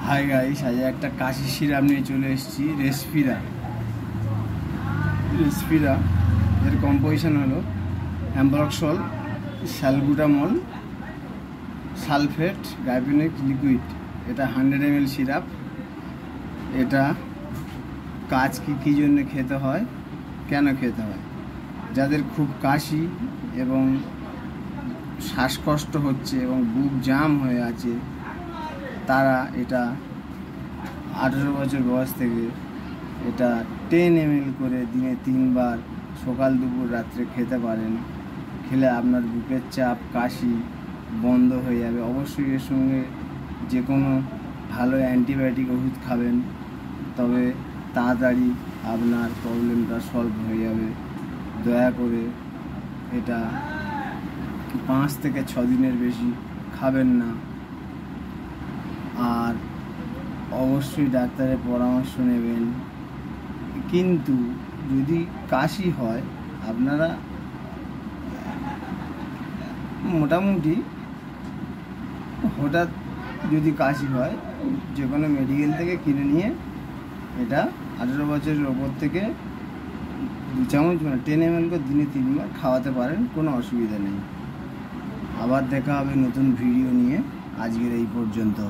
Hi guys, আজ একটা কাশি syrup নিয়ে চলে এসেছি। রেসপিরা এর কম্পোজিশন হলো অ্যাম্বরক্সল, স্যালবুটামল, সালফেট, গাইপিনিক লিকুইড। এটা 100 ml সিরাপ। এটা কাজ কী জন্য খেতে হয়, কেন খেতে হয়? যাদের খুব কাশি এবং শ্বাসকষ্ট হচ্ছে এবং বুক জাম হয়ে আছে, তারা এটা 18 বছর বয়স থেকে এটা 10 ml করে দিনে 3 বার সকাল দুপুর রাত্রে খেতে পারেন। খেলে আপনার বুকের চাপ, কাশি বন্ধ হয়ে যাবে। অবশ্যই এর সঙ্গে যে কোনো ভালো অ্যান্টিবায়োটিক ওষুধ খাবেন, তবে তাড়াতাড়ি আপনার প্রবলেমটা সলভ হয়ে যাবে। দয়া করে এটা 5 থেকে 6 দিনের বেশি খাবেন না। আর অবশ্যই ডাক্তারের পরামর্শ নেবেন। কিন্তু যদি কাশি হয়, আপনারা মোটামুটি হঠাৎ যদি কাশি হয়, যে কোনো মেডিকেল থেকে কিনে নিয়ে এটা 18 বছরের ওপর থেকে 2 চামচ 10 ml করে দিনে 3 বার খাওয়াতে পারেন, কোনো অসুবিধা নেই। আবার দেখা হবে নতুন ভিডিও নিয়ে। আজকের এই পর্যন্ত।